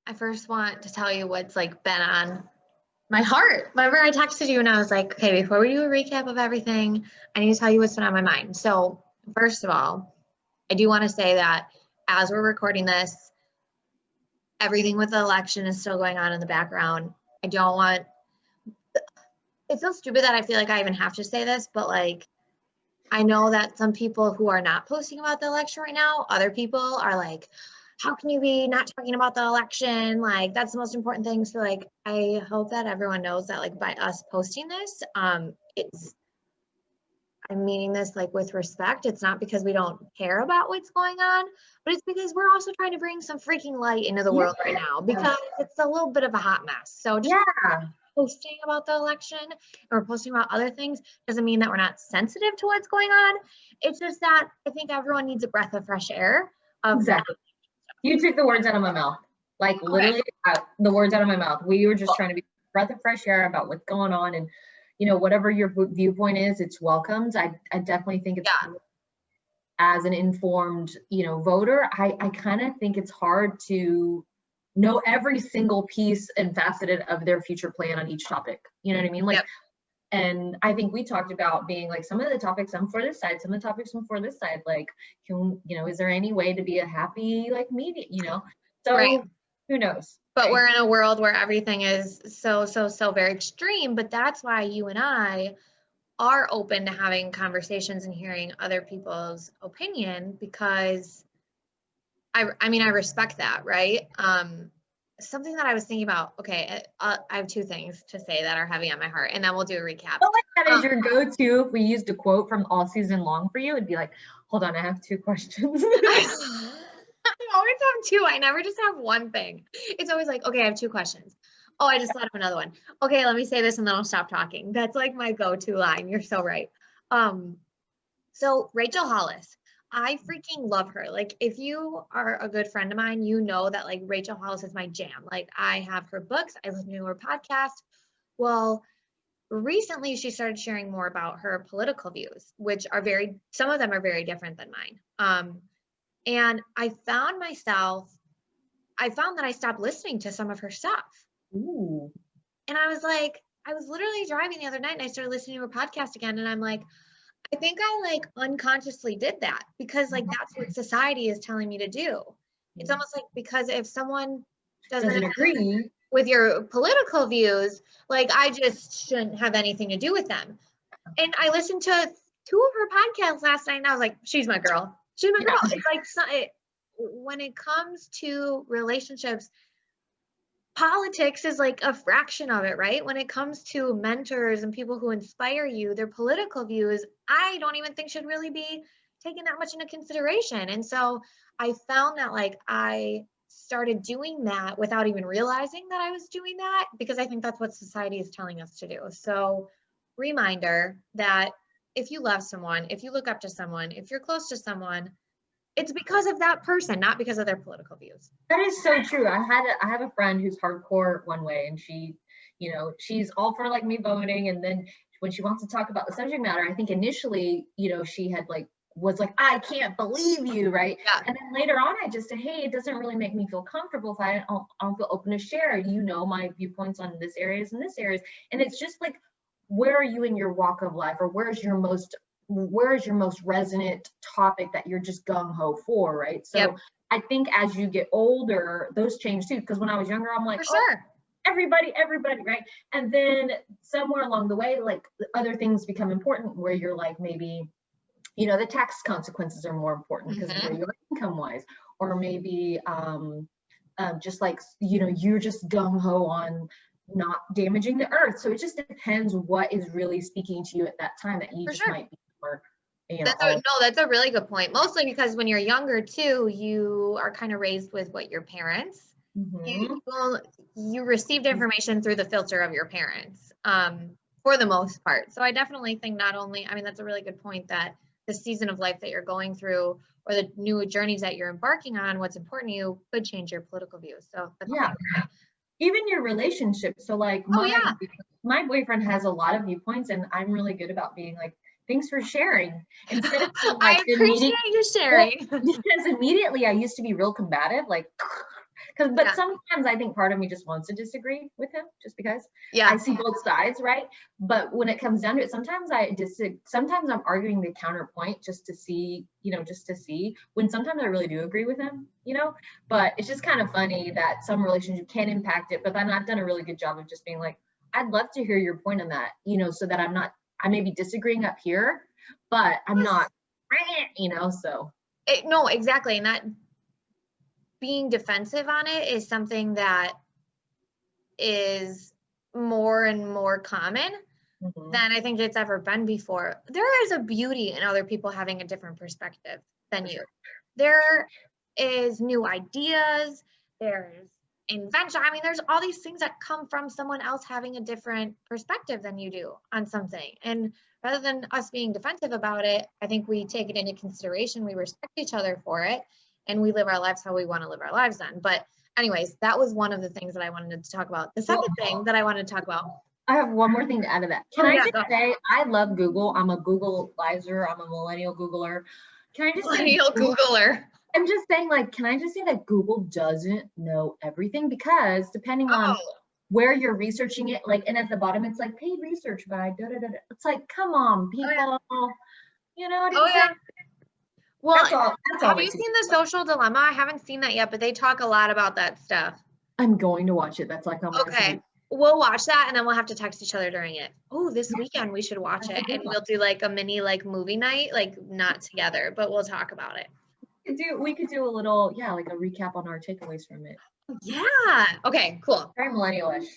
I first want to tell you what's like been on my heart. Remember I texted you and I was like, okay, before we do a recap of everything, I need to tell you what's been on my mind. So first of all, I do want to say that as we're recording this, everything with the election is still going on in the background. I don't want, it feels stupid that I feel like I even have to say this, but like, I know that some people who are not posting about the election right now, other people are like, how can you be not talking about the election? Like, that's the most important thing. So like, I hope that everyone knows that like by us posting this, I'm meaning this like with respect. It's not because we don't care about what's going on, but it's because we're also trying to bring some freaking light into the world right now because it's a little bit of a hot mess. So just posting about the election or posting about other things doesn't mean that we're not sensitive to what's going on. It's just that I think everyone needs a breath of fresh air. Exactly. You took the words out of my mouth. Like literally the words out of my mouth. We were just trying to be a breath of fresh air about what's going on, and you know, whatever your viewpoint is, it's welcomed. I definitely think it's as an informed, you know, voter, I kind of think it's hard to know every single piece and faceted of their future plan on each topic. You know what I mean? Like, and I think we talked about being like, some of the topics I'm for this side, some of the topics I'm for this side. Like, you know, is there any way to be a happy like medium? You know, so who knows? But we're in a world where everything is so very extreme. But that's why you and I are open to having conversations and hearing other people's opinion, because I mean, I respect that, right? Something that I was thinking about, okay, I have two things to say that are heavy on my heart, and then we'll do a recap. But like that is your go-to. If we used a quote from all season long for you, it'd be like, hold on, I have two questions. I always have two. I never just have one thing. It's always like, okay, I have two questions. Oh, I just thought of another one. Okay, let me say this and then I'll stop talking. That's like my go-to line. You're so right. So Rachel Hollis, I freaking love her. Like, if you are a good friend of mine, you know that like Rachel Hollis is my jam. Like, I have her books, I listen to her podcast. Well, recently she started sharing more about her political views, which are some of them are very different than mine. And I found that I stopped listening to some of her stuff. Ooh. And I was like, I was literally driving the other night and I started listening to her podcast again. And I'm like, I think I like unconsciously did that because like that's what society is telling me to do. It's almost like, because if someone doesn't agree with your political views, like I just shouldn't have anything to do with them. And I listened to 2 of her podcasts last night and I was like, she's my girl. She's my girl. It's like, when it comes to relationships, politics is like a fraction of it, right? When it comes to mentors and people who inspire you, their political views, I don't even think should really be taken that much into consideration. And so I found that like I started doing that without even realizing that I was doing that, because I think that's what society is telling us to do. So reminder that if you love someone, if you look up to someone, if you're close to someone, it's because of that person, not because of their political views. That is so true. I have a friend who's hardcore one way, and she, you know, she's all for like me voting. And then when she wants to talk about the subject matter, I think initially, you know, she had like, was like, I can't believe you, right? Yeah. And then later on, I just said, hey, it doesn't really make me feel comfortable if I don't feel open to share, you know, my viewpoints on this areas and this areas. And it's just like, where are you in your walk of life, or where's your most resonant topic that you're just gung-ho for, right? So I think as you get older, those change too, because when I was younger, I'm like, everybody, right? And then somewhere along the way, like other things become important, where you're like, maybe, you know, the tax consequences are more important because of where you're income wise, or maybe just like, you know, you're just gung-ho on not damaging the earth. So it just depends what is really speaking to you at that time, that you just might be more, you know, that's a really good point. Mostly because when you're younger too, you are kind of raised with what your parents, you received information through the filter of your parents, for the most part. So I definitely think not only, I mean, that's a really good point, that the season of life that you're going through or the new journeys that you're embarking on, what's important to you could change your political views. So that's even your relationship. So like my boyfriend has a lot of viewpoints, and I'm really good about being like, thanks for sharing. Instead of like, I appreciate you sharing. Because immediately I used to be real combative, like But sometimes I think part of me just wants to disagree with him just because I see both sides, right? But when it comes down to it, sometimes I'm arguing the counterpoint just to see, when sometimes I really do agree with him, but it's just kind of funny that some relationship can impact it. But then I've done a really good job of just being like, I'd love to hear your point on that, so that I may be disagreeing up here, but I'm not, so. No, exactly. And that being defensive on it is something that is more and more common than I think it's ever been before. There is a beauty in other people having a different perspective than you. There is new ideas, there's invention. I mean, there's all these things that come from someone else having a different perspective than you do on something. And rather than us being defensive about it, I think we take it into consideration, we respect each other for it, and we live our lives how we want to live our lives then. But anyways, that was one of the things that I wanted to talk about. The second thing that I wanted to talk about. I have one more thing to add to that. Can I just say, I love Google. I'm a Googleizer. I'm a millennial Googler. Can I just say millennial Googler? I'm just saying, can I just say that Google doesn't know everything, because depending on where you're researching it, and at the bottom, it's like paid research by da-da-da-da. It's like, come on, people. You know what I'm saying? Well, that's all have you seen The Social Dilemma? I haven't seen that yet, but they talk a lot about that stuff. I'm going to watch it. That's on my okay. We'll watch that, and then we'll have to text each other during it. Oh, this weekend we should watch it, and we'll do a mini movie night, not together, but we'll talk about it. We could do a little, a recap on our takeaways from it. Yeah. Okay, cool. Very millennial-ish.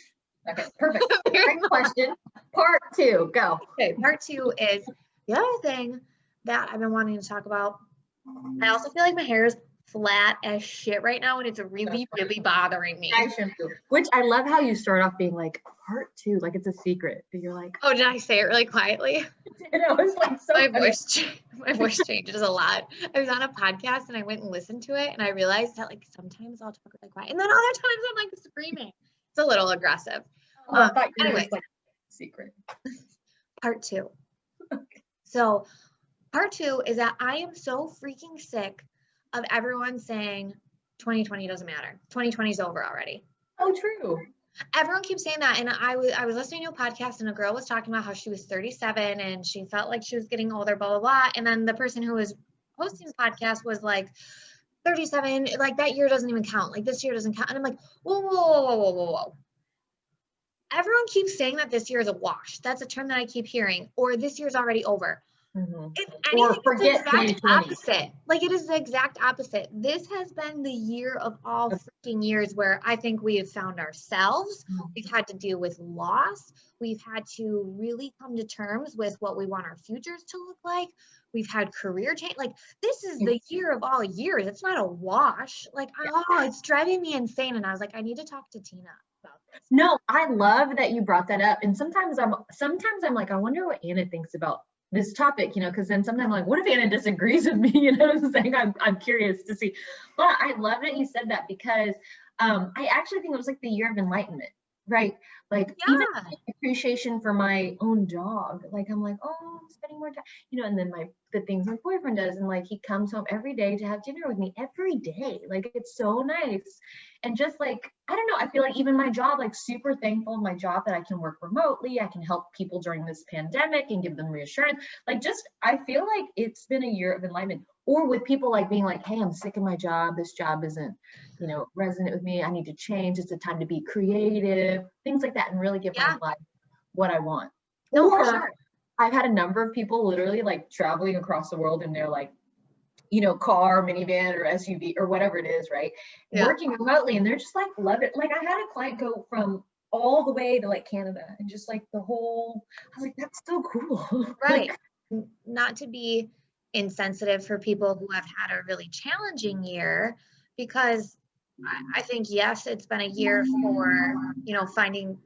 Okay, perfect. Next question. Part 2, go. Okay, part 2 is the other thing that I've been wanting to talk about. I also feel like my hair is flat as shit right now, and it's really, really bothering me. Which I love how you start off being like, part 2, it's a secret. But you're like, oh, did I say it really quietly? So my voice changes a lot. I was on a podcast and I went and listened to it, and I realized that sometimes I'll talk really quiet, and then other times I'm screaming. It's a little aggressive. I thought you were just secret. Part 2. Okay. So part 2 is that I am so freaking sick of everyone saying 2020 doesn't matter. 2020 is over already. Oh, true. Everyone keeps saying that. And I was listening to a podcast, and a girl was talking about how she was 37 and she felt like she was getting older, blah, blah, blah. And then the person who was hosting the podcast was like, 37, that year doesn't even count. This year doesn't count. And I'm like, whoa. Everyone keeps saying that this year is a wash. That's a term that I keep hearing. Or this year's already over. If anything, it's the exact opposite. It is the exact opposite. This has been the year of all freaking years where I think we have found ourselves. We've had to deal with loss. We've had to really come to terms with what we want our futures to look like. We've had career change. This is the year of all years. It's not a wash. It's driving me insane. And I was like, I need to talk to Tina about this. No, I love that you brought that up. And sometimes I'm like, I wonder what Anna thinks about this topic, because then sometimes I'm like, what if Anna disagrees with me? You know what I'm saying? I'm curious to see. But I love that you said that, because I actually think it was the year of enlightenment, right? Even appreciation for my own dog. I'm like, oh, I'm spending more time, and then the things my boyfriend does, and he comes home every day to have dinner with me every day. It's so nice. And just I don't know, I feel even my job, super thankful in my job that I can work remotely. I can help people during this pandemic and give them reassurance. I feel it's been a year of enlightenment. Or with people being like, hey, I'm sick of my job. This job isn't, resonant with me. I need to change. It's a time to be creative, things like that, and really give my life what I want. No, for sure. I've had a number of people literally traveling across the world in their car, minivan, or SUV, or whatever it is, right? Yeah. Working remotely, and they're just love it. I had a client go from all the way to Canada, and just the whole, I was like, that's so cool. Right. Not to be insensitive for people who have had a really challenging year, because I think, yes, it's been a year for, finding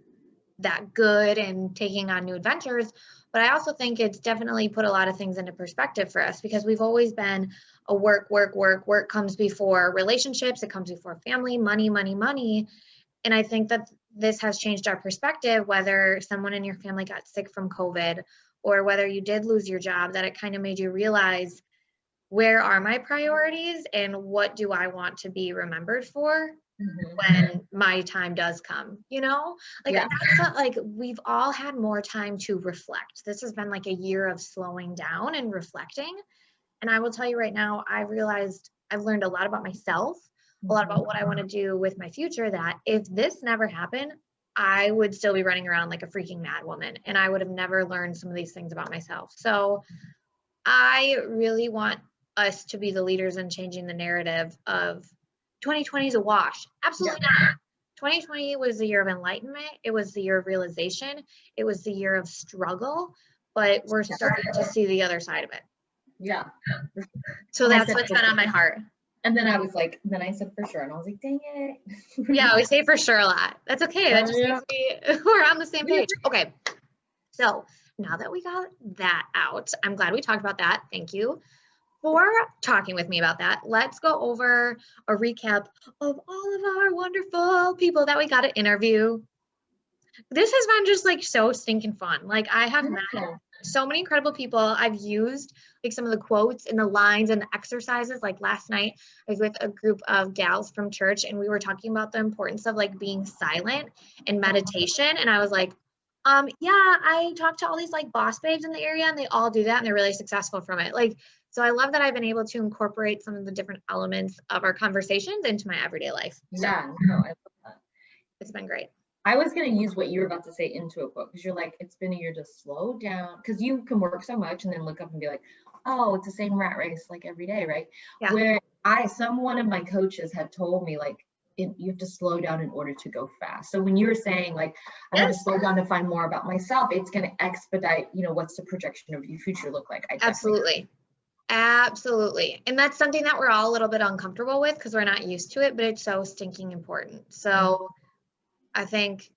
that good and taking on new adventures. But I also think it's definitely put a lot of things into perspective for us, because we've always been a work comes before relationships. It comes before family, money. And I think that this has changed our perspective, whether someone in your family got sick from COVID or whether you did lose your job, that it kind of made you realize, where are my priorities and what do I want to be remembered for? when my time does come, you know, like that's not, like we've all had more time to reflect. This has been like a year of slowing down and reflecting. And I will tell you right now, I realized I've learned a lot about myself, a lot about what I want to do with my future, that if this never happened, I would still be running around like a freaking mad woman, and I would have never learned some of these things about myself. So I really want us to be the leaders in changing the narrative of 2020 is a wash. Absolutely not. 2020 was the year of enlightenment. It was the year of realization. It was the year of struggle, but we're starting to see the other side of it. Yeah. So that's what's been on my heart. And then I was like, then I said for sure, and I was like, dang it. Yeah, we say for sure a lot. That's okay. That just means we're on the same page. Okay. So now that we got that out, I'm glad we talked about that. Thank you for talking with me about that. Let's go over a recap of all of our wonderful people that we got to interview. This has been just like so stinking fun. Like I have met so many incredible people. I've used like some of the quotes and the lines and the exercises. Like last night I was with a group of gals from church, and we were talking about the importance of like being silent and meditation. And I was like, yeah, I talked to all these like boss babes in the area, and they all do that, and they're really successful from it. Like, so I love that I've been able to incorporate some of the different elements of our conversations into my everyday life. So, I love that. It's been great. I was going to use what you were about to say into a quote, because you're like, it's been a year to slow down, because you can work so much and then look up and be like, oh, it's the same rat race like every day, right? Yeah. Where one of my coaches had told me, like, you have to slow down in order to go fast. So when you were saying like, I got to slow down to find more about myself, it's going to expedite, what's the projection of your future look like? Absolutely. And that's something that we're all a little bit uncomfortable with because we're not used to it, but it's so stinking important. So I think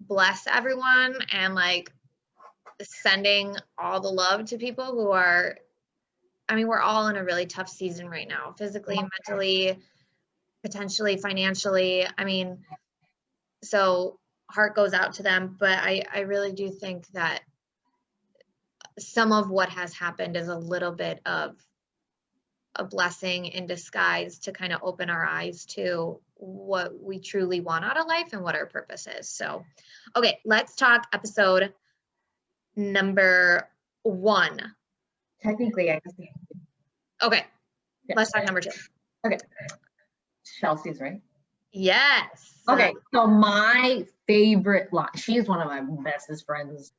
bless everyone, and like sending all the love to people who are, I mean, we're all in a really tough season right now, physically, mentally, potentially financially. I mean, so heart goes out to them, but I really do think that some of what has happened is a little bit of a blessing in disguise to kind of open our eyes to what we truly want out of life and what our purpose is. So, okay, let's talk episode number 1. Technically, I guess. Okay, let's talk number 2. Okay. Chelsea's, right? Yes. Okay, so my favorite line, she's one of my bestest friends,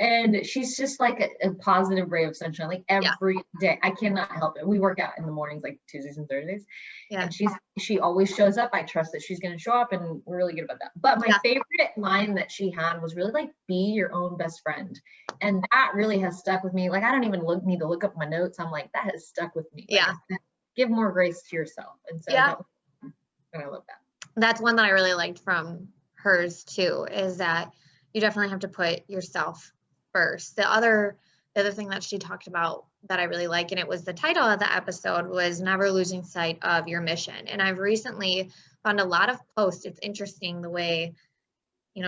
and she's just like a positive ray of sunshine, like every day. I cannot help it. We work out in the mornings, like Tuesdays and Thursdays. Yeah. And she always shows up. I trust that she's going to show up, and we're really good about that. But my favorite line that she had was really like, be your own best friend. And that really has stuck with me. Like, I don't even need to look up my notes. I'm like, that has stuck with me. Like, give more grace to yourself. And so I love that. That's one that I really liked from hers too, is that you definitely have to put yourself first. The other thing that she talked about that I really like, and it was the title of the episode, was never losing sight of your mission. And I've recently found a lot of posts. It's interesting the way,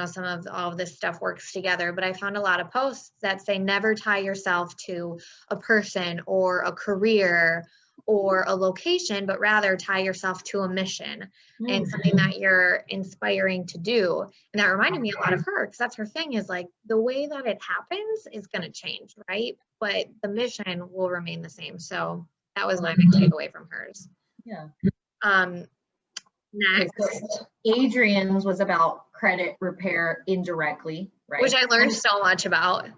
some of all of this stuff works together, but I found a lot of posts that say never tie yourself to a person or a career or a location, but rather tie yourself to a mission and something that you're inspiring to do. And that reminded me a lot of her, because that's her thing, is like the way that it happens is going to change, right? But the mission will remain the same. So that was my big takeaway from hers. Yeah. Next. Adrian's was about credit repair indirectly, right? Which I learned so much about.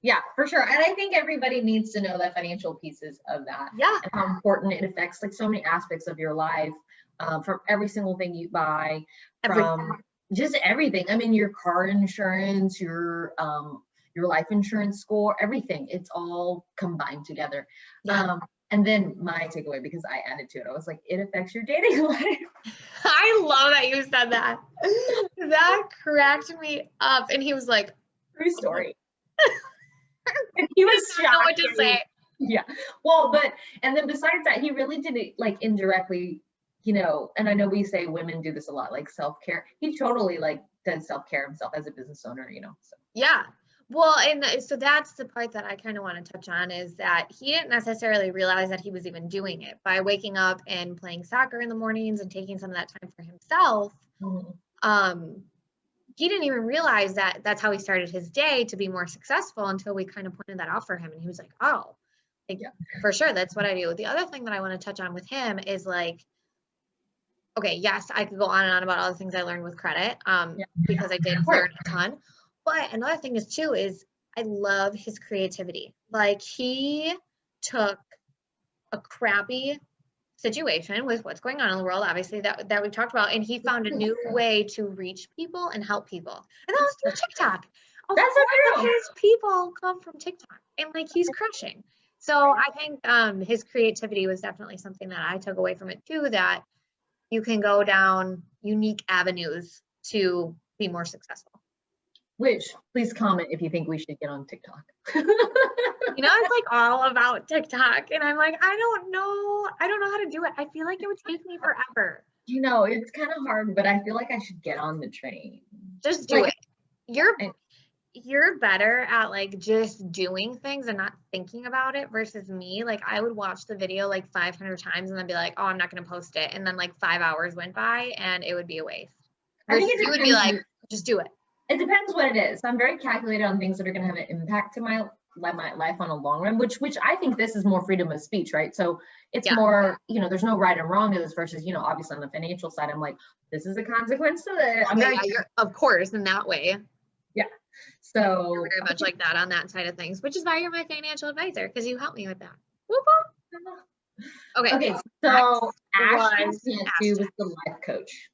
Yeah, for sure. And I think everybody needs to know the financial pieces of that. Yeah. And how important it affects like so many aspects of your life, from every single thing you buy, from just everything. I mean, your car insurance, your life insurance score, everything. It's all combined together. Yeah. And then my takeaway, because I added to it, I was like, it affects your dating life. I love that you said that. That cracked me up. And he was like, true story. And he was shocked. I don't know what to say. Yeah. Well, and then besides that, he really did it like indirectly, and I know we say women do this a lot, like self-care. He totally like does self-care himself as a business owner, so. Yeah. Well, and so that's the part that I kind of want to touch on, is that he didn't necessarily realize that he was even doing it by waking up and playing soccer in the mornings and taking some of that time for himself. He didn't even realize that that's how he started his day to be more successful until we kind of pointed that out for him. And he was like, oh, like, for sure, that's what I do. The other thing that I want to touch on with him is like, okay, yes, I could go on and on about all the things I learned with credit, because I did learn a ton. But another thing is too, is I love his creativity. Like, he took a crappy situation with what's going on in the world, obviously, that we've talked about, and he found a new way to reach people and help people. And that was through TikTok. That's so true. His people come from TikTok, and like, he's crushing. So I think his creativity was definitely something that I took away from it too, that you can go down unique avenues to be more successful. Which, please comment if you think we should get on TikTok. You know, it's like all about TikTok, and I'm like, I don't know how to do it. I feel like it would take me forever. You know, it's kind of hard, but I feel like I should get on the train. Just do it. You're better at like just doing things and not thinking about it versus me. Like, I would watch the video like 500 times and then be like, oh, I'm not going to post it. And then like 5 hours went by and it would be a waste. I think you would be like, just do it. It depends what it is. I'm very calculated on things that are going to have an impact to my life on a long run, which I think this is more freedom of speech, right? So it's more, you know, there's no right and wrong to this versus, you know, obviously on the financial side, I'm like, this is a consequence to it. Of course, in that way. Yeah. So you're very much like that on that side of things, which is why you're my financial advisor, because you helped me with that. Okay. So Ashley was the life coach.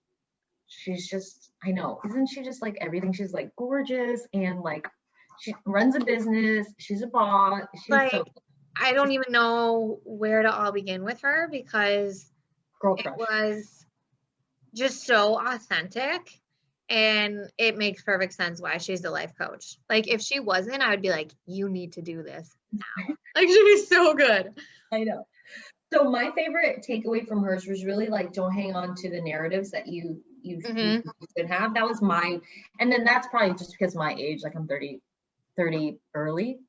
She's just, I know, isn't she just like everything? She's like gorgeous and like she runs a business. She's a boss. She's like, I don't even know where to all begin with her, because it was just so authentic, and it makes perfect sense why she's the life coach. Like, if she wasn't, I would be like, you need to do this now. Like, she's so good. I know. So my favorite takeaway from hers was really like, don't hang on to the narratives that you should have. That was mine. And then that's probably just because my age, like I'm 30 early.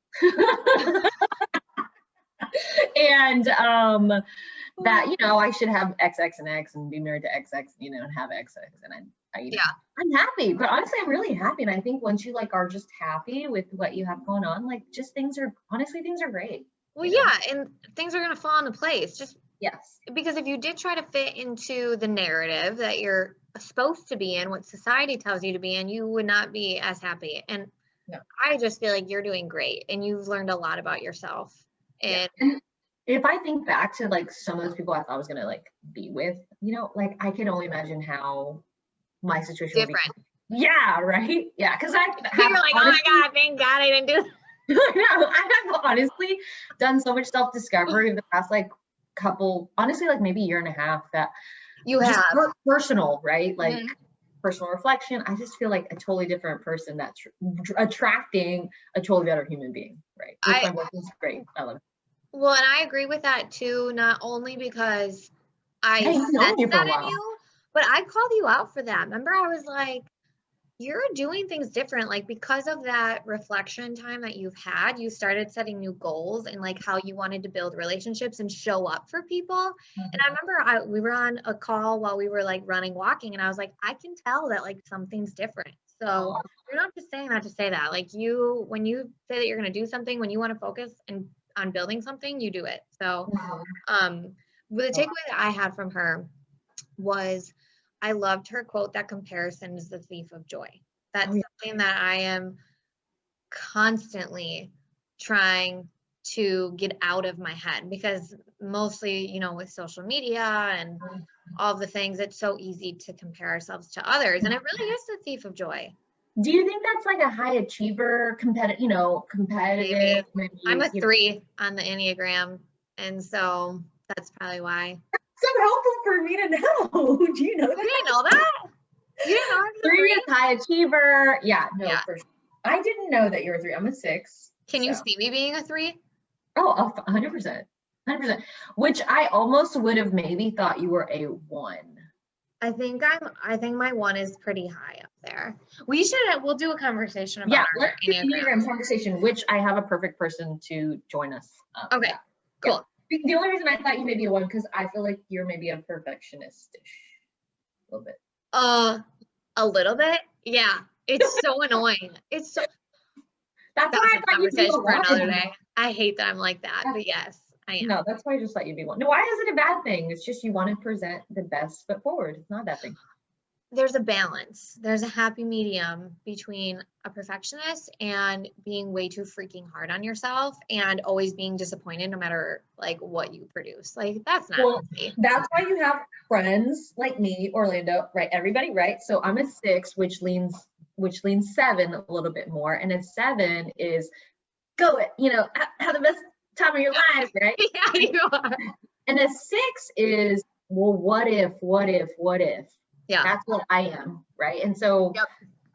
And that, you know, I should have XX and X and be married to XX, you know, and have XX, and I'm happy. But honestly, I'm really happy. And I think once you like are just happy with what you have going on, like just things are great. Well, yeah, and things are going to fall into place. Just yes, because if you did try to fit into the narrative that you're supposed to be in, what society tells you to be in, you would not be as happy. And I just feel like you're doing great, and you've learned a lot about yourself. And if I think back to like some of those people I thought I was going to like be with, you know, like I can only imagine how my situation would be. Yeah, right. Yeah, because you're like, honestly, oh my God, thank God I didn't do it. I have honestly done so much self-discovery in the past like couple, honestly, like maybe year and a half, that you have personal, right? Like personal reflection. I just feel like a totally different person that's attracting a totally better human being, right? My boyfriend's great. I love it. Well, and I agree with that too, not only because I sense that in you, but I called you out for that. Remember, I was like, you're doing things different. Like, because of that reflection time that you've had, you started setting new goals and like how you wanted to build relationships and show up for people. And I remember we were on a call while we were like walking, and I was like, I can tell that like something's different. So you're not just saying that to say that. Like, when you say that you're going to do something, when you want to focus on building something, you do it. So the takeaway that I had from her was, I loved her quote that comparison is the thief of joy. That's something that I am constantly trying to get out of my head, because mostly, you know, with social media and all the things, it's so easy to compare ourselves to others, and it really is the thief of joy. Do you think that's like a high achiever, competitive? Maybe. I'm a 3 on the Enneagram, and so that's probably why. So helpful for me to know. Do you know that? You didn't know that? You didn't know I'm 3 is high achiever. Yeah, for sure. I didn't know that you were 3. I'm a 6. Can you see me being a 3? Oh, 100%. 100%. Which I almost would have maybe thought you were a 1. I think my 1 is pretty high up there. sure. We'll do a conversation about our let's do Enneagram. Enneagram conversation, which I have a perfect person to join us. Okay, cool. The only reason I thought you may be a 1, because I feel like you're maybe a perfectionist-ish. A little bit. A little bit? Yeah. It's so annoying. It's so. That's why I thought you'd be a conversation for 1. another day. I hate that I'm like that, but yes, I am. No, that's why I just thought you'd be 1. No, why is it a bad thing? It's just you want to present the best foot forward. It's not a bad thing. There's a balance. There's a happy medium between a perfectionist and being way too freaking hard on yourself and always being disappointed no matter like what you produce. Like that's not healthy. That's why you have friends like me, Orlando, right? Everybody, right? So I'm a 6, which leans 7 a little bit more, and a 7 is go it, have the best time of your life, right? Yeah, you are. And a 6 is, well, what if? Yeah. That's what I am, right? And so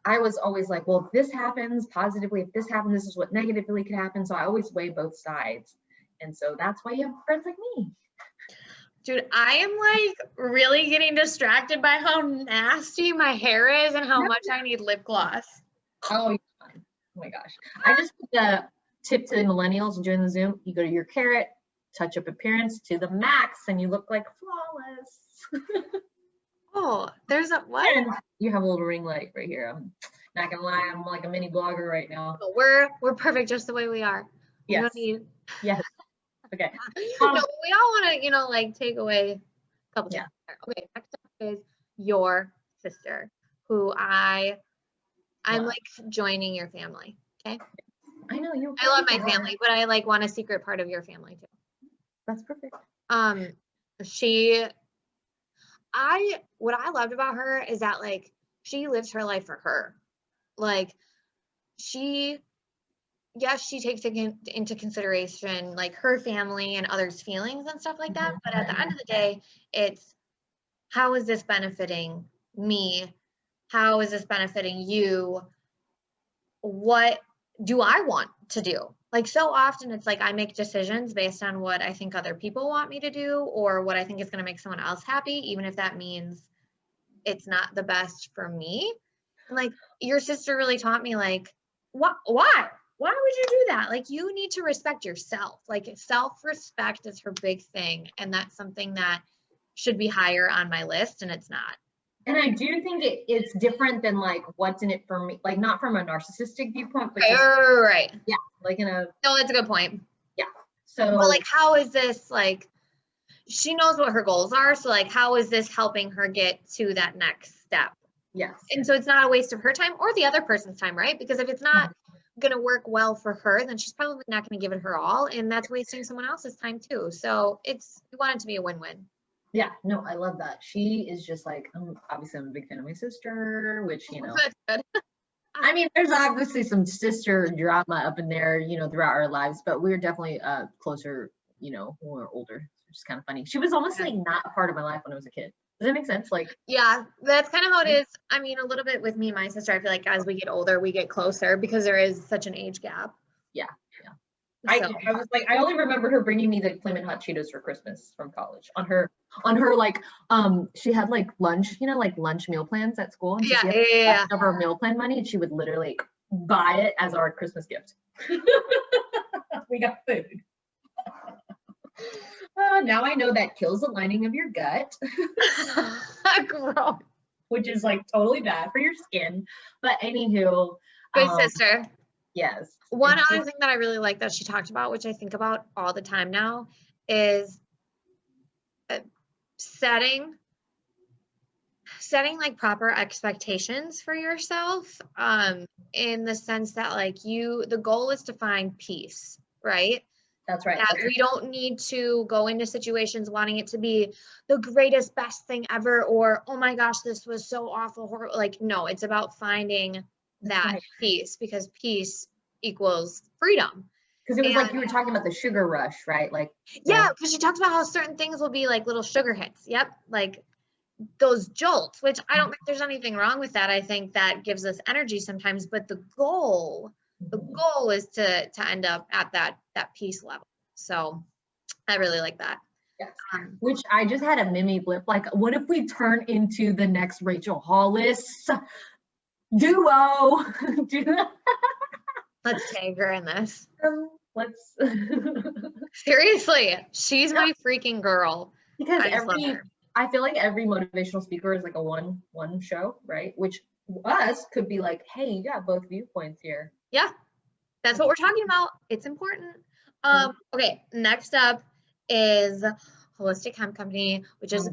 I was always like, well, if this happens positively, if this happens, this is what negatively could happen. So I always weigh both sides. And so that's why you have friends like me. Dude, I am like really getting distracted by how nasty my hair is and how much I need lip gloss. Oh my gosh. I just put the tip to the millennials and join the Zoom. You go to your carrot, touch up appearance to the max, and you look like flawless. Oh, there's a what? And you have a little ring light right here. I'm not gonna lie, I'm like a mini blogger right now. We're perfect just the way we are. Yes. We don't need. Yes. Okay. No, we all want to, like take away a couple things. Okay, next up is your sister, who I'm like joining your family. Okay. I know you. I love my family, but I like want a secret part of your family too. That's perfect. What I loved about her is that like she lives her life for her. Like she takes into consideration like her family and others' feelings and stuff like that. But at the end of the day, it's how is this benefiting me? How is this benefiting you? What do I want to do? Like so often it's like I make decisions based on what I think other people want me to do or what I think is going to make someone else happy, even if that means it's not the best for me. And like your sister really taught me like, why would you do that? Like you need to respect yourself. Like self-respect is her big thing. And that's something that should be higher on my list and it's not. And I do think it's different than like what's in it for me, like not from a narcissistic viewpoint, but just, right. Yeah, like no, that's a good point. Yeah. So well, like how is this like she knows what her goals are, so like how is this helping her get to that next step? Yes. And so it's not a waste of her time or the other person's time, right? Because if it's not going to work well for her, then she's probably not going to give it her all, and that's wasting someone else's time too. So we want it to be a win-win. Yeah, no, I love that. She is just like, obviously I'm a big fan of my sister, which, That's good. I mean, there's obviously some sister drama up in there, throughout our lives, but we're definitely closer, when we're older, which is kind of funny. She was almost like not a part of my life when I was a kid. Does that make sense? Like, yeah, that's kind of how it is. I mean, a little bit with me and my sister, I feel like as we get older, we get closer because there is such an age gap. Yeah. So. I was like, I only remember her bringing me the Flamin' Hot Cheetos for Christmas from college on her like, she had like lunch, like lunch meal plans at school. And so she had leftover meal plan money and she would literally buy it as our Christmas gift. We got food. Now I know that kills the lining of your gut. Gross. Which is like totally bad for your skin. But anywho. Good sister. Yes. One other thing that I really like that she talked about, which I think about all the time now, is setting like proper expectations for yourself, in the sense that like the goal is to find peace, right? That's right. That we don't need to go into situations wanting it to be the greatest, best thing ever, or, oh my gosh, this was so awful, horrible. Like, no, it's about finding that peace, because peace equals freedom. Because it was like you were talking about the sugar rush, right? Like, yeah, because she talks about how certain things will be like little sugar hits. Yep. Like those jolts, which I don't think there's anything wrong with that. I think that gives us energy sometimes, but the goal is to end up at that peace level. So I really like that. Yes. Which I just had a mini blip. Like, what if we turn into the next Rachel Hollis? Duo. Let's tag her in this. Let's. Seriously, she's my freaking girl. Because I I feel like every motivational speaker is like a one show, right? Which us could be like, hey, you got both viewpoints here. Yeah, that's what we're talking about. It's important. Okay, next up is Holistic Hemp Company, which is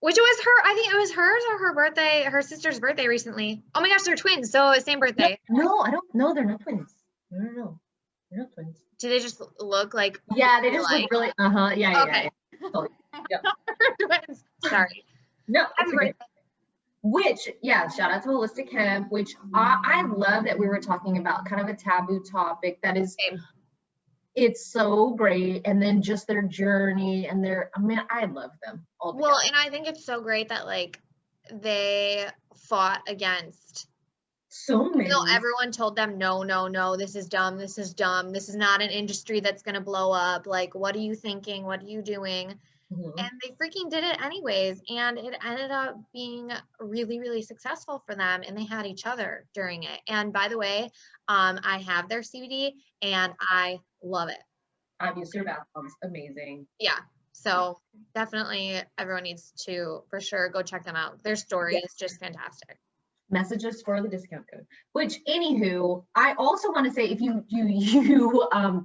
which was her. I think it was hers or her birthday, her sister's birthday recently. Oh my gosh, they're twins, so same birthday. No, I don't know. They're not twins. No, they're not twins. Do they just look like? Yeah, they just look really. Yeah. Okay. Yeah. Twins. Sorry. No, which, yeah, shout out to Holistic Hemp, which I love that we were talking about kind of a taboo topic that is, it's so great. And then just their journey and I love them all together. Well, and I think it's so great that like they fought against so many. Everyone told them, no, this is dumb. This is not an industry that's going to blow up. Like, what are you thinking? What are you doing? And they freaking did it anyways. And it ended up being really, really successful for them. And they had each other during it. And by the way, I have their CBD and I love it. I've used their bath bombs. Amazing. Yeah. So definitely everyone needs to, for sure, go check them out. Their story is just fantastic. Messages for the discount code, which anywho, I also want to say, if you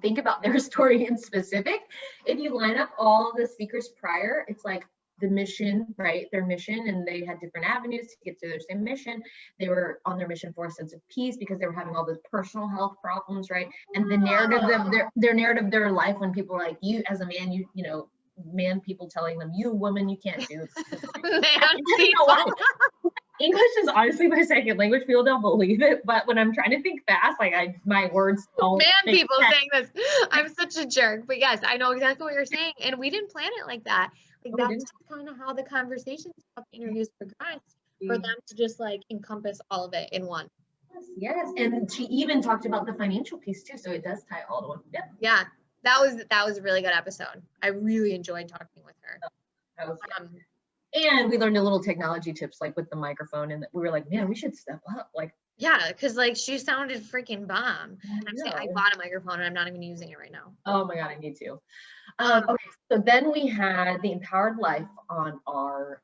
think about their story in specific, if you line up all the speakers prior, it's like the mission, right? Their mission, and they had different avenues to get to their same mission. They were on their mission for a sense of peace because they were having all those personal health problems, right? And the narrative of their narrative of their life, when people are like, you as a man, you know, man, people telling them, you woman, you can't do English is honestly my second language. People don't believe it, but when I'm trying to think fast, like my words don't. Man, people saying this. I'm such a jerk, but yes, I know exactly what you're saying, and we didn't plan it like that. Like that's kind of how the conversations of interviews progressed, for them to just like encompass all of it in one. Yes, and she even talked about the financial piece too, so it does tie all to one. Yeah, that was a really good episode. I really enjoyed talking with her. And we learned a little technology tips, like with the microphone, and we were like, man, we should step up. Like, yeah, because like she sounded freaking bomb. I'm saying I bought a microphone and I'm not even using it right now. Oh my god, I need to. Okay, so then we had the Empowered Life on our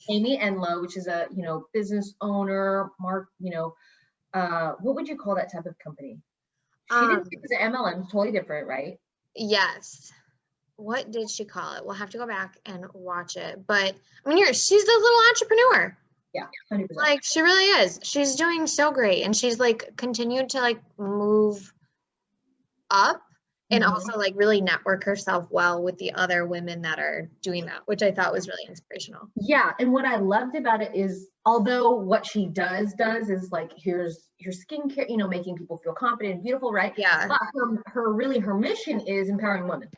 Amy Enlow, which is a business owner, what would you call that type of company? She didn't do the MLM, totally different, right? Yes. What did she call it? We'll have to go back and watch it. But I mean, she's a little entrepreneur. Yeah, 100%. Like she really is. She's doing so great, and she's like continued to like move up, and also like really network herself well with the other women that are doing that, which I thought was really inspirational. Yeah, and what I loved about it is, although what she does is like, here's your skincare, making people feel confident and beautiful, right? Yeah. But her mission is empowering women.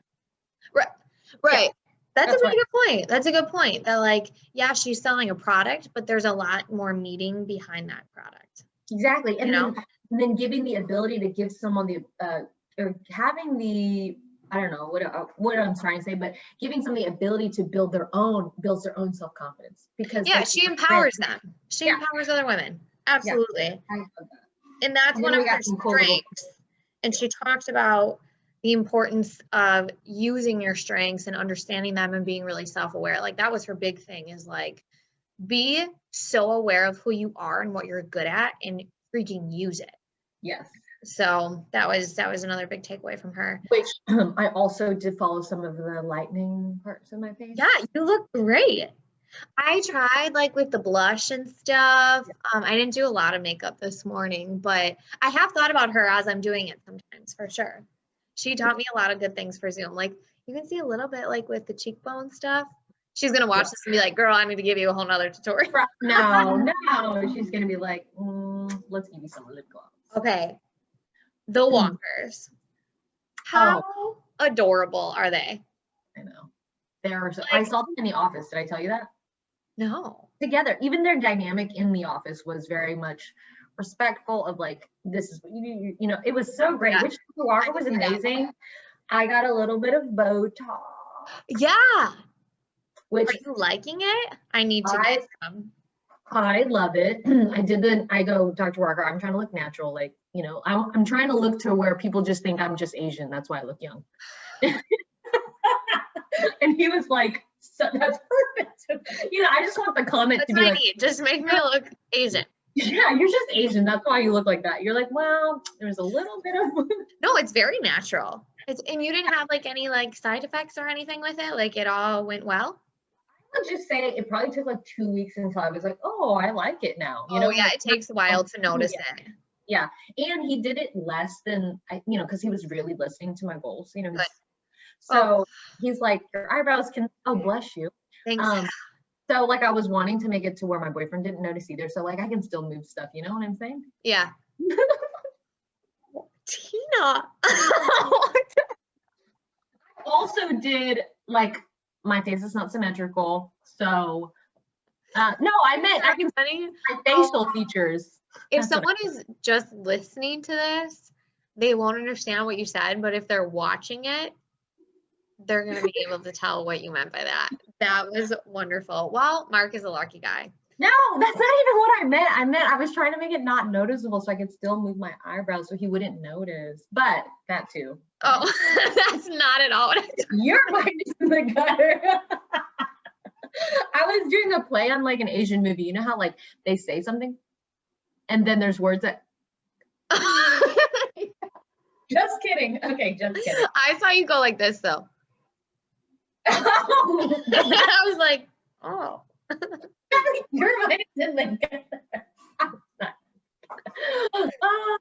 Right. That's a really good point. That's a good point. That like, yeah, she's selling a product, but there's a lot more meaning behind that product. Exactly. And then giving the ability to give someone or having the, I don't know what I'm trying to say, but giving someone the ability to builds their own self-confidence, because she empowers them. She empowers other women. Absolutely. Yeah. And that's one of her strengths. And she talks about the importance of using your strengths and understanding them and being really self-aware. Like that was her big thing, is like, be so aware of who you are and what you're good at and freaking use it. Yes. So that was another big takeaway from her. Which I also did follow some of the lightning parts of my face. Yeah, you look great. I tried like with the blush and stuff. I didn't do a lot of makeup this morning, but I have thought about her as I'm doing it sometimes, for sure. She taught me a lot of good things for Zoom. Like you can see a little bit like with the cheekbone stuff. She's going to watch this and be like, girl, I need to give you a whole nother tutorial. No. She's going to be like, let's give you some lip gloss. Okay. The walkers. How adorable are they? I know. I saw them in the office. Did I tell you that? No. Together. Even their dynamic in the office was very much respectful of like, this is what you do. It was so great. Which walker was amazing. I got a little bit of Botox. Yeah. Which, are you liking it? I need to get some. I love it. I go, Dr. Walker, I'm trying to look natural. Like, you know, I'm trying to look to where people just think I'm just Asian. That's why I look young. And he was like, so, that's perfect. You know, I just want the comment That's to be what I like, need. Just make me look Asian. yeah, you're just Asian. That's why you look like that. You're like, well, there's a little bit of. No, it's very natural. And you didn't have like any like side effects or anything with it? Like it all went well? I would just say it probably took like 2 weeks until I was like, oh, I like it now. You know, Oh yeah, like, it takes a while to notice it. yeah. And he did it less than you know, because he was really listening to my goals. You know, Good. so he's like, your eyebrows can. Oh, bless you. Thanks. So like I was wanting to make it to where my boyfriend didn't notice either. So like I can still move stuff. You know what I'm saying? Yeah. Tina. Also did like my face is not symmetrical. So no, I meant I can Funny. my facial features. If someone is just listening to this, they won't understand what you said, but if they're watching it, they're going to be able to tell what you meant by that. That was wonderful. Well, Mark is a lucky guy. No, that's not even what I meant. I was trying to make it not noticeable so I could still move my eyebrows so he wouldn't notice. But that too. Oh, that's not at all what I did. Your mind is in the gutter. I was doing a play on like an Asian movie. You know how like they say something and then there's words that. Just kidding. Okay, just kidding. I saw you go like this though. I was like, oh. Your mind is in the gutter.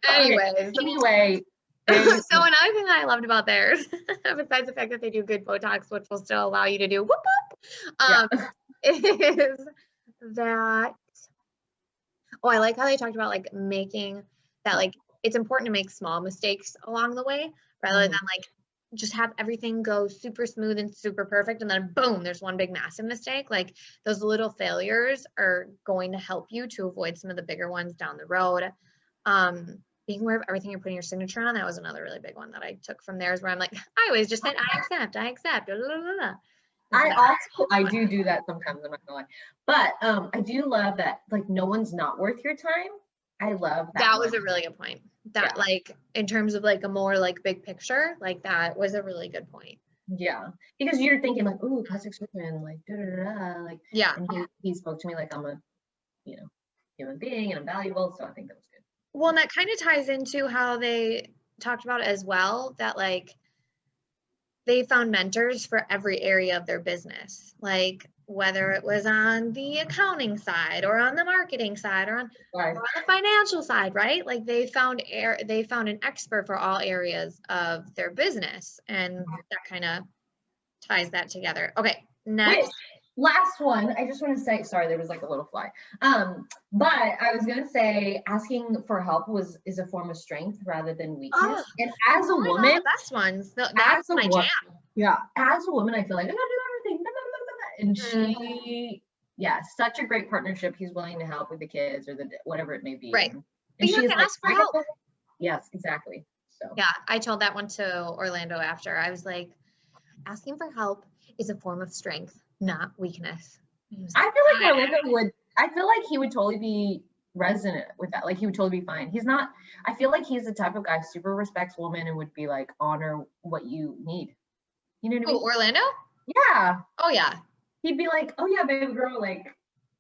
Anyways. Anyway. So another thing that I loved about theirs, besides the fact that they do good Botox, which will still allow you to do whoop whoop, is that, oh, I like how they talked about like making that, like, it's important to make small mistakes along the way rather than like just have everything go super smooth and super perfect and then boom, there's one big massive mistake. Like those little failures are going to help you to avoid some of the bigger ones down the road. Being aware of everything you're putting your signature on, that was another really big one that I took from theirs, where I'm like, I always just said, I accept, blah, blah, blah, blah. I do that sometimes, I'm not gonna lie. But I do love that, like, no one's not worth your time. I love that. That was a really good point. That like, in terms of like a more like big picture, like that was a really good point. Yeah, because you're thinking like, ooh, plastic surgeon, like, da, da, da, da, like, yeah. And he spoke to me like I'm a, you know, human being and I'm valuable. So I think that was good. Well, and that kind of ties into how they talked about as well, that like they found mentors for every area of their business, like whether it was on the accounting side or on the marketing side or on the financial side, right? Like they found an expert for all areas of their business, and that kind of ties that together. Okay, next. Wait, last one. I just want to say, sorry, there was like a little fly. But I was gonna say asking for help is a form of strength rather than weakness. And as a woman, the best ones. That's my jam. Yeah, as a woman, I feel like I gotta do everything. And she, such a great partnership. He's willing to help with the kids or the whatever it may be. Right. And you have to ask for help. Yes, exactly. So yeah, I told that one to Orlando after. I was like, asking for help is a form of strength, not weakness. I feel like Orlando he would totally be resonant with that. Like he would totally be fine. He's not, I feel like he's the type of guy who super respects women and would be like, honor what you need. You know what I mean? Orlando? Yeah. Oh yeah. He'd be like, oh yeah, baby girl. Like,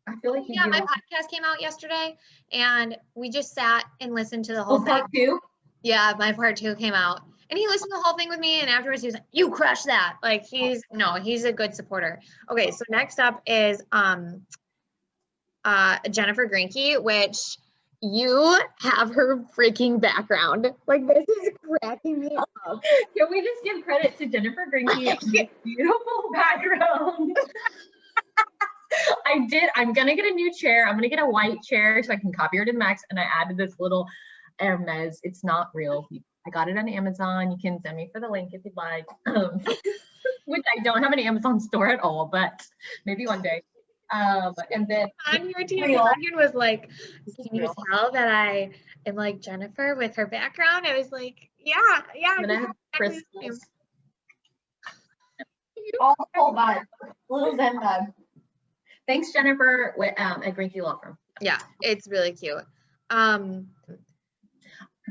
I feel like my podcast came out yesterday and we just sat and listened to the whole thing. Part 2? Yeah, my part 2 came out. And he listened to the whole thing with me, and afterwards he was like, you crushed that. Like he's a good supporter. Okay, so next up is Jennifer Grinky, which you have her freaking background. Like this is cracking me up. Can we just give credit to Jennifer Grinky? Beautiful background. I'm gonna get a new chair. I'm gonna get a white chair so I can copy her to the max. And I added this little Hermes. It's not real. I got it on Amazon. You can send me for the link if you'd like. Which I don't have an Amazon store at all, but maybe one day. And then on your team, Megan was like, can you tell that I am like Jennifer with her background? I was like, yeah. And I have crystals. All that. Little Zen bag. Thanks, Jennifer, at Grinky Law Firm. Yeah, it's really cute.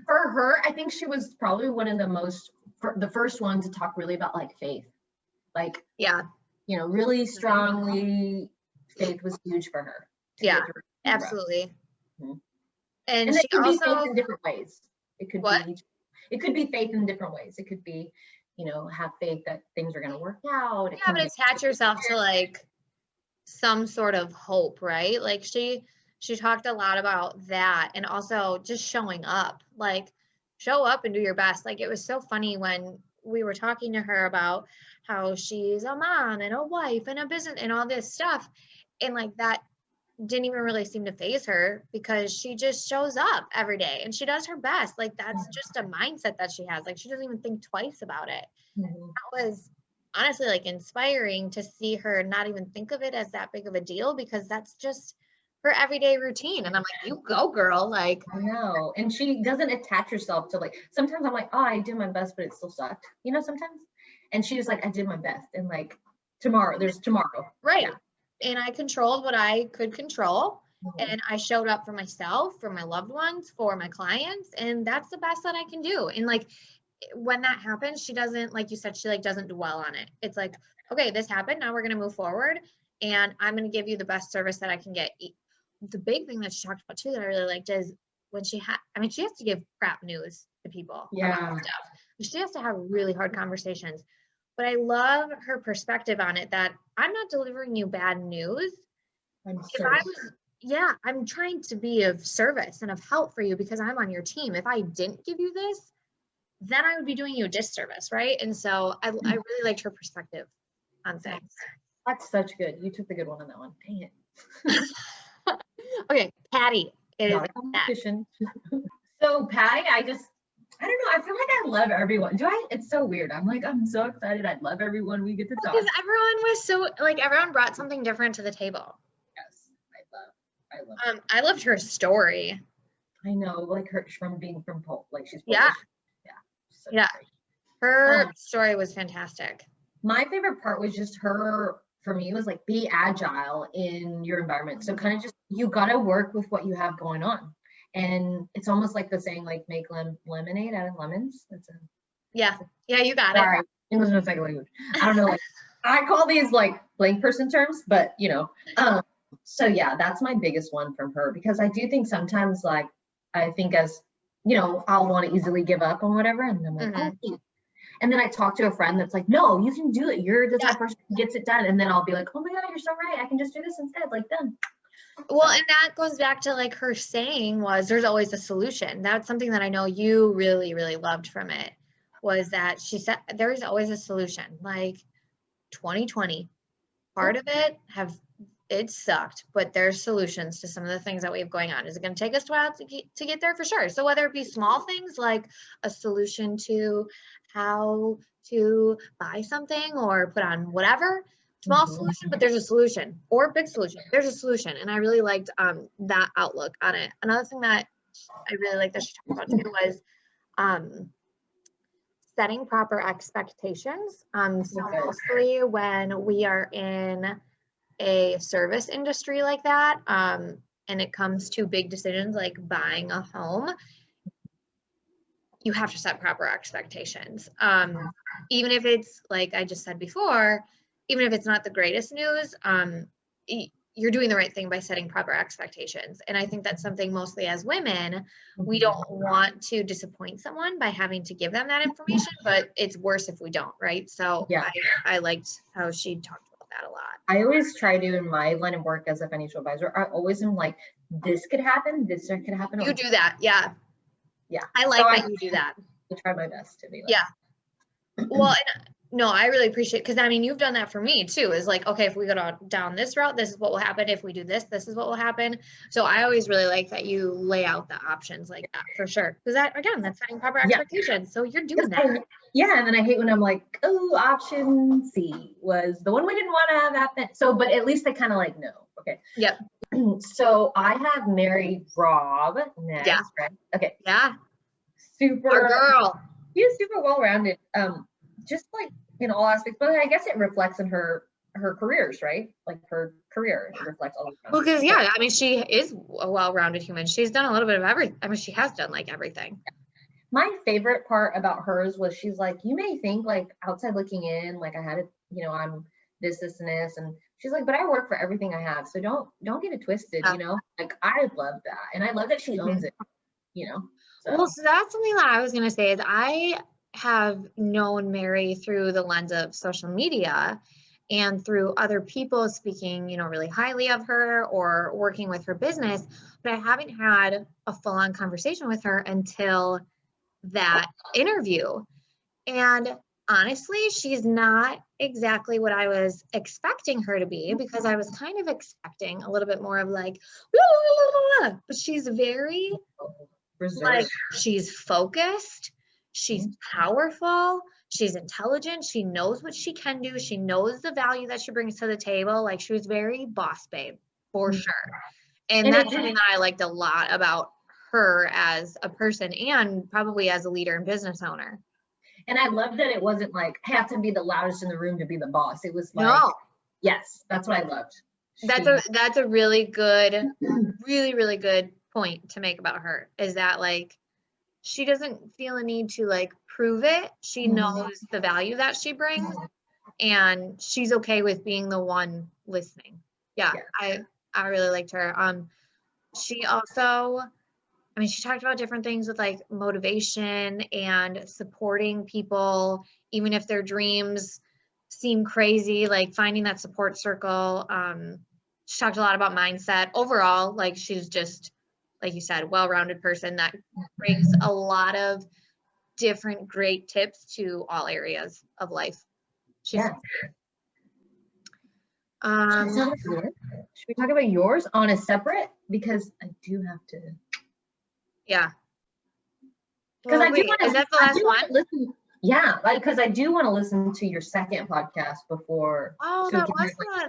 For her, I think she was probably one of the first one to talk really about like faith. Like, yeah, you know, really strongly, faith was huge for her. Yeah, absolutely. Mm-hmm. And it she could also, be faith in different ways. It could what? be, it could be faith in different ways. It could be, you know, have faith that things are going to work out. Yeah, but attach yourself to like some sort of hope, right? Like she talked a lot about that, and also just showing up, like show up and do your best. Like it was so funny when we were talking to her about how she's a mom and a wife and a business and all this stuff, and like that didn't even really seem to faze her because she just shows up every day and she does her best. Like that's just a mindset that she has. Like she doesn't even think twice about it. Mm-hmm. That was honestly like inspiring to see her not even think of it as that big of a deal, because that's just her everyday routine. And I'm like, you go, girl. Like, I know. And she doesn't attach herself to like, sometimes I'm like, oh, I did my best, but it still sucked, you know, sometimes. And she was like, I did my best. And like there's tomorrow. right. Yeah. And I controlled what I could control. Mm-hmm. And I showed up for myself, for my loved ones, for my clients. And that's the best that I can do. And like, when that happens, she doesn't, like you said, she like doesn't dwell on it. It's like, okay, this happened. Now we're going to move forward and I'm going to give you the best service that I can get. The big thing that she talked about too, that I really liked, is when she has to give crap news to people about stuff. She has to have really hard conversations, but I love her perspective on it, that I'm not delivering you bad news. I'm trying to be of service and of help for you because I'm on your team. If I didn't give you this, then I would be doing you a disservice, right? And so I really liked her perspective on things. That's such good. You took the good one on that one. Dang it. Okay, Patty is not a competition. So Patty, I don't know. I feel like I love everyone. It's so weird. I'm so excited. I love everyone we get to talk. Because everyone was so like, everyone brought something different to the table. Yes, I love. I loved her story. I know, like her from being from Pole, like she's Polish. Yeah. Her story was fantastic. My favorite part was just her, for me, was like, be agile in your environment. So kind of just, you got to work with what you have going on. And it's almost like the saying, like, make lemonade out of lemons. Yeah, you got it. English is my second language. I don't know, like, I call these like blank person terms, but you know. So yeah, that's my biggest one from her, because I do think sometimes, like, I think as, you know, I'll want to easily give up on whatever. And I'm like, oh, and then I talk to a friend that's like, no, you can do it. You're the type of person who gets it done. And then I'll be like, oh my God, you're so right. I can just do this instead. Like, done. Well, and that goes back to like her saying was, there's always a solution. That's something that I know you really, really loved from it, was that she said, there's always a solution. Like 2020, part of it sucked, but there's solutions to some of the things that we have going on. Is it going to take us a while to get there? For sure. So whether it be small things like a solution to how to buy something or put on whatever, small solution, but there's a solution, or big solution, there's a solution. And I really liked that outlook on it. Another thing that I really liked that she talked about too was setting proper expectations. So mostly when we are in a service industry like that, and it comes to big decisions like buying a home, you have to set proper expectations. Even if it's, like I just said before, even if it's not the greatest news, you're doing the right thing by setting proper expectations. And I think that's something mostly as women, we don't want to disappoint someone by having to give them that information, but it's worse if we don't, right? So yeah. I liked how she talked about that a lot. I always try to, in my line of work as a financial advisor, I always am like, this could happen, this could happen. You do that, yeah. Yeah. I like that you do that. I try my best to be like. Yeah. Well, no, I really appreciate, because I mean, you've done that for me too, is like, okay, if we go down this route, this is what will happen. If we do this, this is what will happen. So I always really like that you lay out the options like that, for sure. Because that, again, that's setting proper expectations. So you're doing that. Yeah. And then I hate when I'm like, oh, option C was the one we didn't want to have happen. So, but at least I kind of like know. Okay. Yep. So I have married Rob next. Yeah. Right? Okay. Yeah. Super. Our girl. He's super well-rounded. Just like in all aspects, but I guess it reflects in her careers, right? Like her career. It reflects all the Well, because I mean, she is a well-rounded human. She's done a little bit of everything. I mean, she has done like everything. My favorite part about hers was she's like, you may think like outside looking in, like I had it, I'm this, and this, and she's like, but I work for everything I have, so don't get it twisted, Like I love that, and I love that she owns it, So. Well, so that's something that I was gonna say is I have known Mary through the lens of social media and through other people speaking, really highly of her or working with her business, but I haven't had a full-on conversation with her until that interview. And honestly, she's not exactly what I was expecting her to be, because I was kind of expecting a little bit more of like, but she's very like, she's focused, she's powerful, she's intelligent, she knows what she can do, she knows the value that she brings to the table. Like, she was very boss babe for sure. And that's something that I liked a lot about her as a person and probably as a leader and business owner. And I love that it wasn't like, have to be the loudest in the room to be the boss. It was like, no. Yes, that's what I loved. That's a really good, really, really good point to make about her, is that like, she doesn't feel a need to like prove it. She knows the value that she brings, and she's okay with being the one listening. Yeah. I really liked her. She also, I mean, she talked about different things with like motivation and supporting people, even if their dreams seem crazy, like finding that support circle. She talked a lot about mindset. Overall, like, she's just, like you said, well-rounded person that brings a lot of different great tips to all areas of life. She's Should we talk about yours on a separate? Because I do have to. Yeah. Because I do want to. Is that the last one? Listen, yeah, because I do want to listen to your second podcast before. Oh, so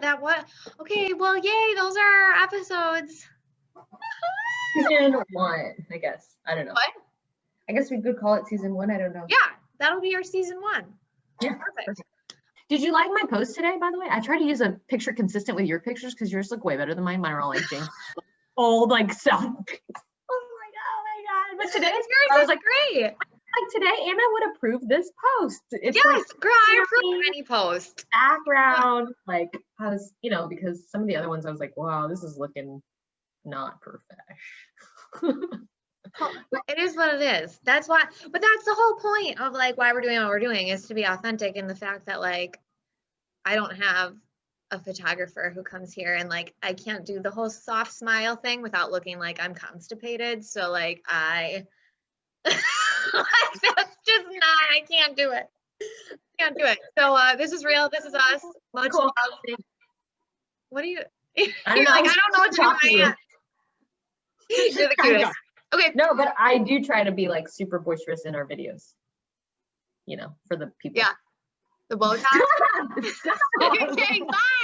that was okay. Well, yay! Those are episodes. Season 1, I guess. I don't know. What? I guess we could call it season 1. I don't know. Yeah, that'll be our season 1. Yeah, perfect. Did you like my post today, by the way? I tried to use a picture consistent with your pictures because yours look way better than mine. Mine are all like old, like self. Oh my god! But today yours was like great. Like today, Anna would approve this post. It's yes, like, girl, I approve any post. Background, like I was, because some of the other ones I was like, wow, this is looking not profesh. It is what it is. That's why, but that's the whole point of like why we're doing what we're doing, is to be authentic, in the fact that like I don't have a photographer who comes here and like I can't do the whole soft smile thing without looking like I'm constipated. So like that's just not, I can't do it. Can't do it. So this is real. This is us. Much love. What are you? I don't know. Like, I don't know what to do with my hands. You're the cutest. Okay. No, but I do try to be like super boisterous in our videos. For the people. Yeah. The Botox. Okay, bye.